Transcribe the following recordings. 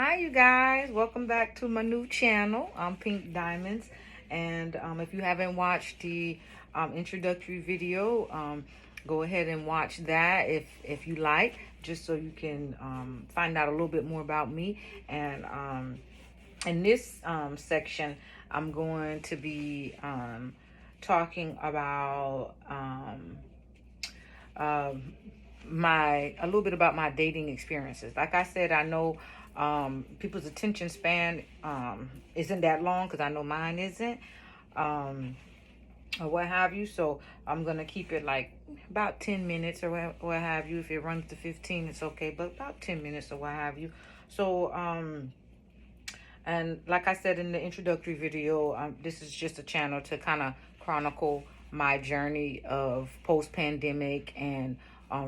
Hi, you guys. Welcome back to my new channel. I'm Pink Diamonds. And if you haven't watched the introductory video, go ahead and watch that if you like, just so you can find out a little bit more about me. And in this section, I'm going to be talking about a little bit about my dating experiences. Like I said, I know people's attention span isn't that long, because I know mine isn't, or what have you. So I'm gonna keep it like about 10 minutes or what have you. If it runs to 15, it's okay, but about 10 minutes or what have you. So and like I said in the introductory video, this is just a channel to kind of chronicle my journey of post-pandemic and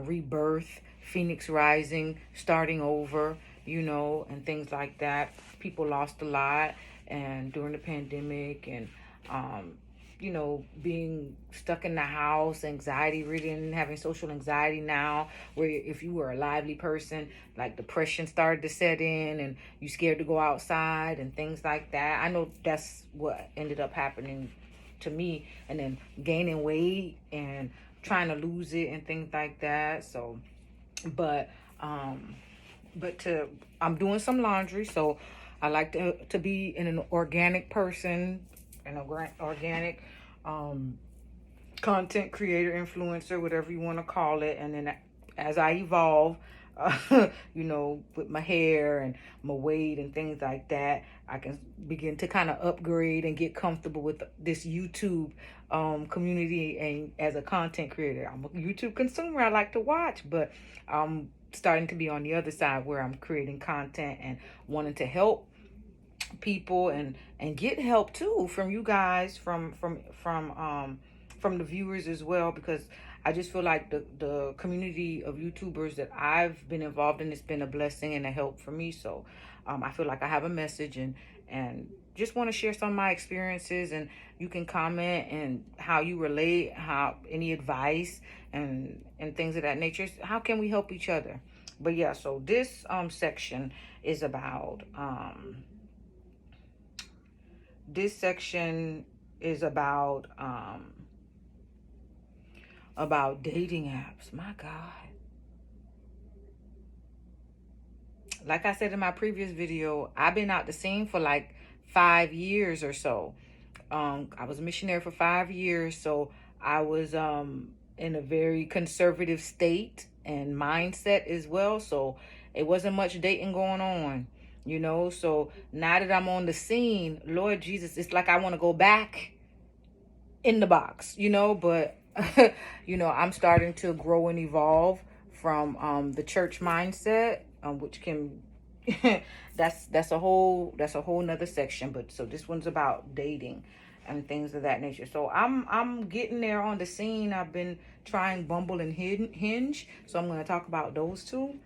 rebirth, phoenix rising, starting over, and things like that. People lost a lot and during the pandemic, and being stuck in the house, anxiety ridden, having social anxiety now, where if you were a lively person, like depression started to set in and you scared to go outside and things like that. I know that's what ended up happening to me, and then gaining weight and trying to lose it and things like that. So, but I'm doing some laundry, so I like to be an organic person, an organic content creator, influencer, whatever you want to call it. And then as I evolve, with my hair and my weight and things like that, I can begin to kind of upgrade and get comfortable with this YouTube community. And as a content creator, I'm a YouTube consumer. I like to watch, but I'm starting to be on the other side where I'm creating content and wanting to help people and get help too from you guys, from the viewers as well, because I just feel like the community of YouTubers that I've been involved in has been a blessing and a help for me. So I feel like I have a message, and just want to share some of my experiences, and you can comment and how you relate, how any advice and things of that nature. How can we help each other? But yeah, so this section is about this section is about dating apps. My God. Like I said in my previous video, I've been out the scene for like 5 years or so. I was a missionary for 5 years, so I was in a very conservative state and mindset as well. So it wasn't much dating going on, So now that I'm on the scene, Lord Jesus, it's like I want to go back in the box, but I'm starting to grow and evolve from the church mindset, which can that's a whole nother section. But so this one's about dating and things of that nature. So I'm getting there on the scene. I've been trying Bumble and Hinge, so I'm going to talk about those two.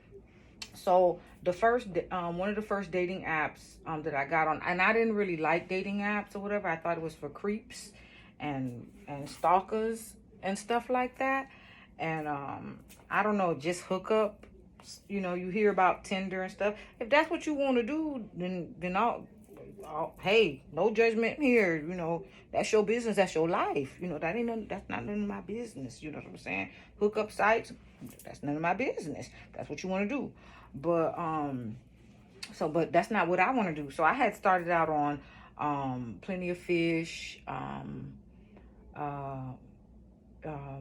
So the first one of the first dating apps that I got on, and I didn't really like dating apps or whatever. I thought it was for creeps and stalkers and stuff like that. And I don't know, just hook up. You hear about Tinder and stuff. If that's what you want to do, then I'll, hey, no judgment here. That's your business. That's your life. That's not none of my business. You know what I'm saying? Hook up sites. That's none of my business. That's what you want to do. But but that's not what I want to do. So I had started out on Plenty of Fish,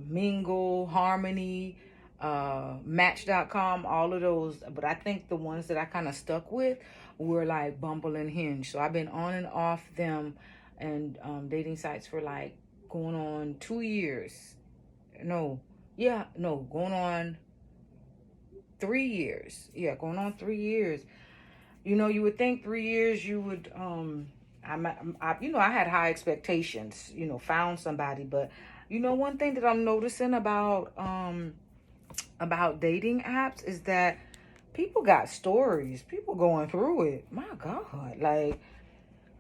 Mingle, Harmony, Match.com, all of those. But I think the ones that I kind of stuck with were like Bumble and Hinge. So I've been on and off them and dating sites for like going on 2 years. Going on 3 years. Yeah, going on 3 years. You would think 3 years you would I had high expectations, found somebody. But one thing that I'm noticing about dating apps is that people got stories, people going through it. My God. Like,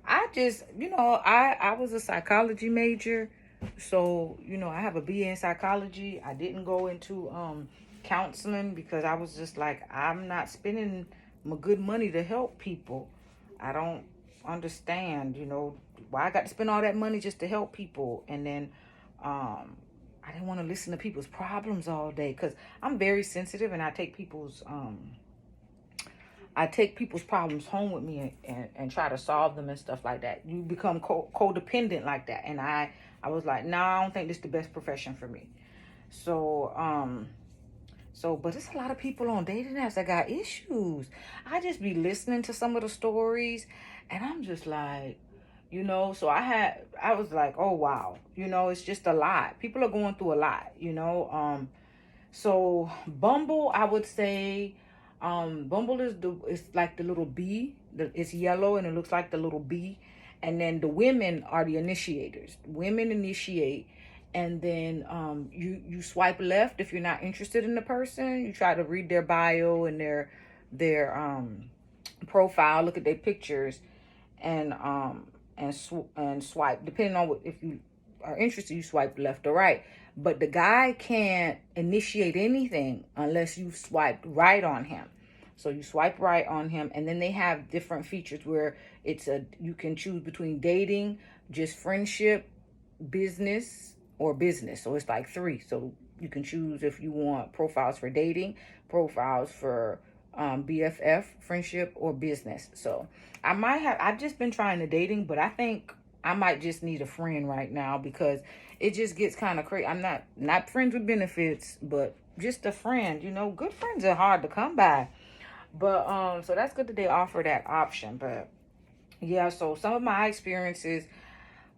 I just, I was a psychology major. So, I have a BA in psychology. I didn't go into counseling because I was just like, I'm not spending good money to help people. I don't understand, why I got to spend all that money just to help people. And then I didn't want to listen to people's problems all day because I'm very sensitive, and I take people's problems home with me and try to solve them and stuff like that. You become codependent like that. And I was like, no, I don't think this is the best profession for me. But it's a lot of people on dating apps that got issues. I just be listening to some of the stories, and I'm just like, so I was like, oh wow, it's just a lot. People are going through a lot. So Bumble, I would say, Bumble is like the little bee. It's yellow and it looks like the little bee, and then the women are the initiators. Women initiate, and then you swipe left if you're not interested in the person. You try to read their bio and their profile, look at their pictures, and swipe. Depending on if you are interested, you swipe left or right. But the guy can't initiate anything unless you swipe right on him. So you swipe right on him, and then they have different features where you can choose between dating, just friendship, business, or business. So it's like 3. So you can choose if you want profiles for dating, profiles for BFF, friendship, or business. So I've just been trying the dating, but I think I might just need a friend right now because it just gets kind of crazy. I'm not friends with benefits, but just a friend. Good friends are hard to come by. But so that's good that they offer that option. But yeah, so some of my experiences,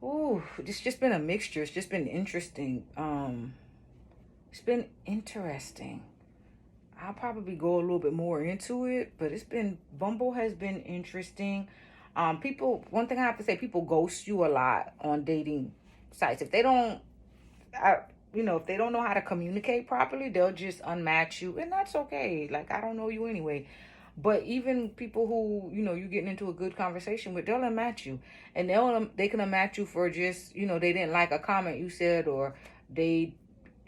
it's just been a mixture. It's just been interesting. It's been interesting. I'll probably go a little bit more into it, but Bumble has been interesting. One thing I have to say, people ghost you a lot on dating sites. If they don't, if they don't know how to communicate properly, they'll just unmatch you, and that's okay. Like, I don't know you anyway. But even people who, you're getting into a good conversation with, they'll unmatch you. And they can unmatch you for just, they didn't like a comment you said, or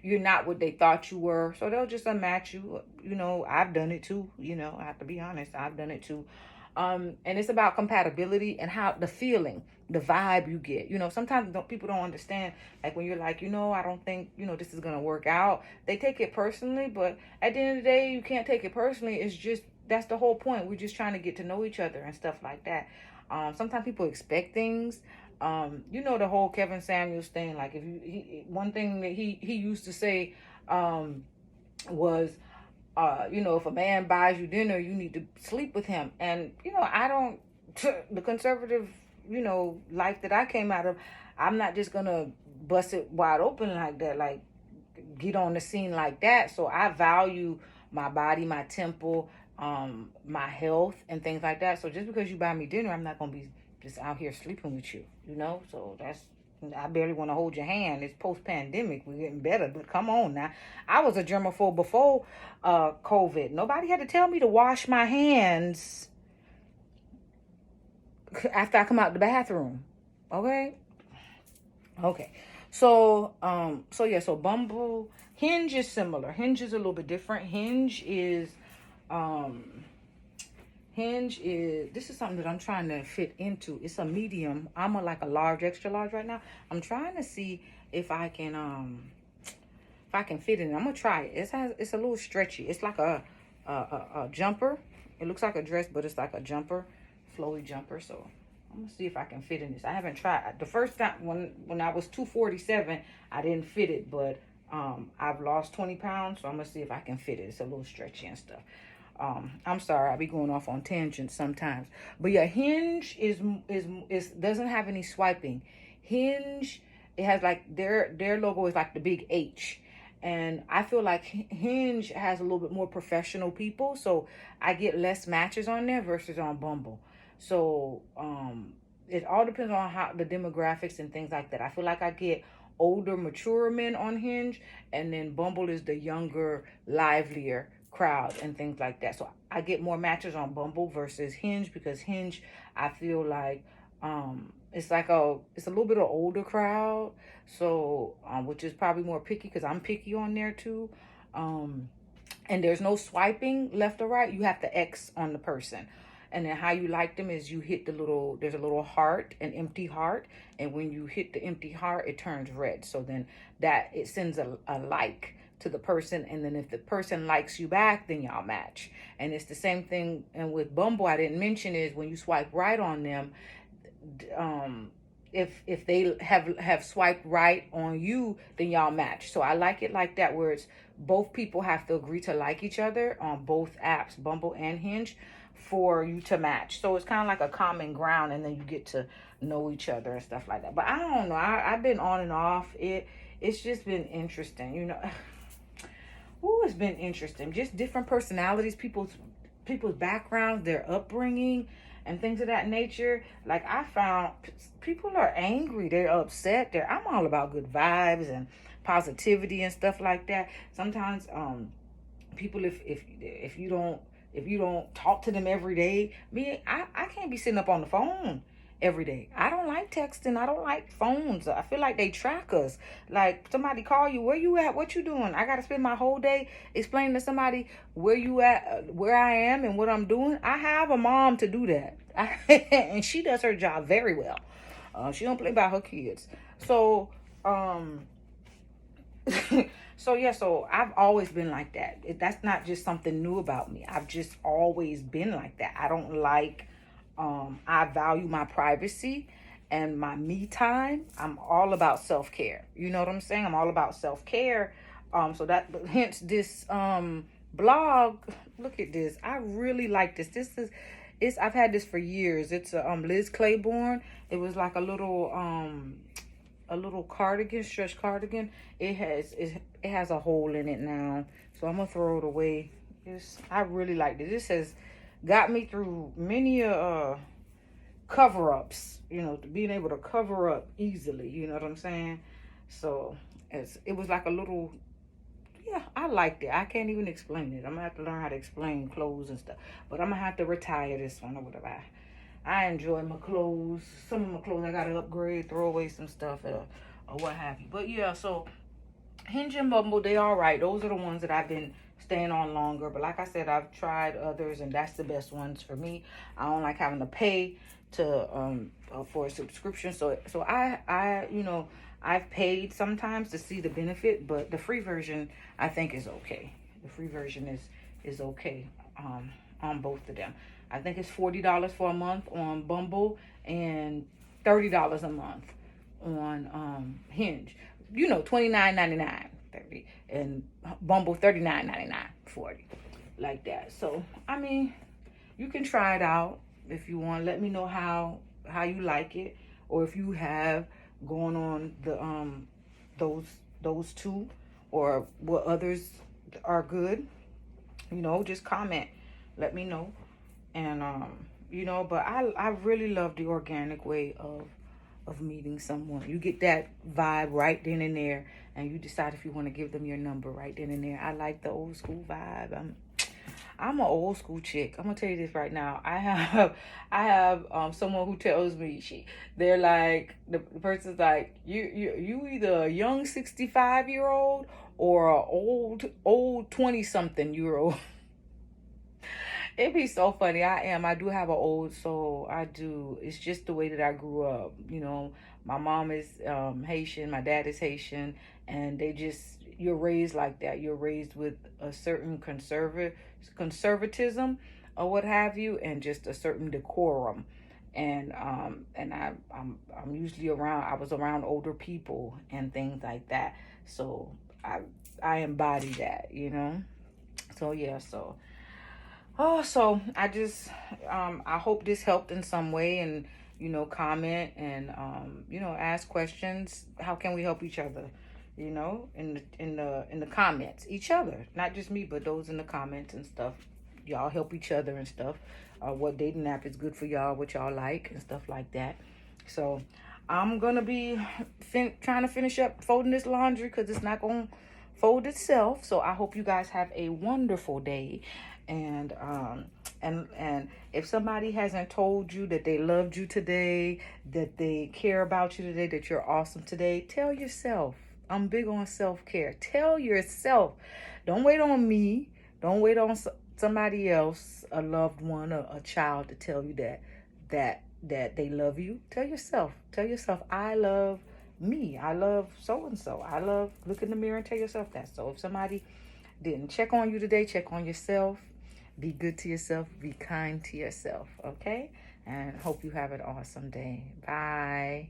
you're not what they thought you were. So they'll just unmatch you. I've done it too. I have to be honest. I've done it too. And it's about compatibility and how the feeling, the vibe you get. Sometimes people don't understand. Like when you're like, I don't think, this is going to work out. They take it personally. But at the end of the day, you can't take it personally. It's just, that's the whole point. We're just trying to get to know each other and stuff like that. Sometimes people expect things. The whole Kevin Samuels thing. Like one thing that he used to say was, if a man buys you dinner, you need to sleep with him. And I don't. The conservative, life that I came out of, I'm not just gonna bust it wide open like that. Like get on the scene like that. So I value my body, my temple, my health, and things like that. So just because you buy me dinner, I'm not gonna be just out here sleeping with you, So I barely want to hold your hand. It's post-pandemic. We're getting better, but come on now. I was a germaphobe before COVID. Nobody had to tell me to wash my hands after I come out the bathroom. Okay. So so Bumble, Hinge is similar. Hinge is a little bit different. This is something that I'm trying to fit into. It's a medium. I'm like a large, extra large right now. I'm trying to see if I can fit in. I'm gonna try it. It's a little stretchy. It's like a jumper. It looks like a dress, but it's like a jumper, flowy jumper. So I'm gonna see if I can fit in this. I haven't tried. The first time when I was 247, I didn't fit it, but I've lost 20 pounds, so I'm gonna see if I can fit it. It's a little stretchy and stuff. I'm sorry, I be going off on tangents sometimes. But yeah, Hinge is doesn't have any swiping. Hinge, it has like their logo is like the big H. And I feel like Hinge has a little bit more professional people, so I get less matches on there versus on Bumble. So it all depends on how the demographics and things like that. I feel like I get older, mature men on Hinge, and then Bumble is the younger, livelier crowd and things like that. So I get more matches on Bumble versus Hinge, because Hinge, I feel like it's a little bit of older crowd. So which is probably more picky, because I'm picky on there too. and there's no swiping left or right. You have to X on the person. And then how you like them is you hit there's a little heart, an empty heart. And when you hit the empty heart, it turns red. So then that it sends a like to the person. And then if the person likes you back, then y'all match. And it's the same thing. And with Bumble, I didn't mention is when you swipe right on them, if they have swiped right on you, then y'all match. So I like it like that, where it's both people have to agree to like each other on both apps, Bumble and Hinge, for you to match. So it's kind of like a common ground, and then you get to know each other and stuff like that. But I don't know, I've been on and off it's just been interesting, you know. Ooh, it's been interesting. Just different personalities, people's backgrounds, their upbringing, and things of that nature. Like I found people are angry, they're upset. I'm all about good vibes and positivity and stuff like that. Sometimes people, if you don't talk to them every day, I can't be sitting up on the phone every day. I don't like texting. I don't like phones. I feel like they track us. Like somebody call you, where you at? What you doing? I got to spend my whole day explaining to somebody where you at, where I am, and what I'm doing. I have a mom to do that, and she does her job very well. She don't play by her kids. So, so I've always been like that. That's not just something new about me. I've just always been like that. I don't like. I value my privacy and my me time. I'm all about self-care. You know what I'm saying? I'm all about self-care. So that hence this blog. Look at this. I really like this. I've had this for years. It's a Liz Claiborne. It was like a little cardigan, stretch cardigan. It has a hole in it now, so I'm gonna throw it away. I really like this. This has got me through many cover-ups, you know, being able to cover up easily, you know what I'm saying? So it was like a little, yeah, I liked it. I can't even explain it. I'm gonna have to learn how to explain clothes and stuff, but I'm gonna have to retire this one or whatever. I enjoy my clothes. Some of my clothes I gotta upgrade, throw away some stuff, or what have you. But yeah, so Hinge and Bumble, they all right. Those are the ones that I've been staying on longer. But like I said, I've tried others, and that's the best ones for me. I don't like having to pay for a subscription. So I you know, I've paid sometimes to see the benefit, but the free version I think is okay. The free version is okay on both of them. I think it's $40 for a month on Bumble and $30 a month on Hinge. You know, $29.99, 30, and Bumble $39.99, 40, like that. So I mean, you can try it out if you want. Let me know how you like it, or if you have going on the those two, or what others are good. You know, just comment. Let me know. And you know, but I really love the organic way of meeting someone. You get that vibe right then and there, and you decide if you want to give them your number right then and there. I like the old school vibe. I'm an old school chick. I'm gonna tell you this right now. I have someone who tells me they're like, the person's like, you either a young 65-year-old or a old 20-something-year-old. It'd be so funny. I do have an old soul. I do. It's just the way that I grew up. You know, my mom is Haitian, my dad is Haitian, and you're raised like that. You're raised with a certain conservatism or what have you, and just a certain decorum. And I'm usually around. I was around older people and things like that. So I embody that, you know. So yeah, so. Oh, so I just, I hope this helped in some way, and, you know, comment and, you know, ask questions. How can we help each other, you know, in the comments, each other, not just me, but those in the comments and stuff. Y'all help each other and stuff. What dating app is good for y'all, what y'all like and stuff like that. So I'm going to be trying to finish up folding this laundry, because it's not going to fold itself. So I hope you guys have a wonderful day. And if somebody hasn't told you that they loved you today, that they care about you today, that you're awesome today, tell yourself. I'm big on self-care. Tell yourself. Don't wait on me. Don't wait on somebody else, a loved one or a child, to tell you that they love you. Tell yourself, I love me. I love so and so. I love, look in the mirror and tell yourself that. So if somebody didn't check on you today, check on yourself. Be good to yourself. Be kind to yourself. Okay? And hope you have an awesome day. Bye.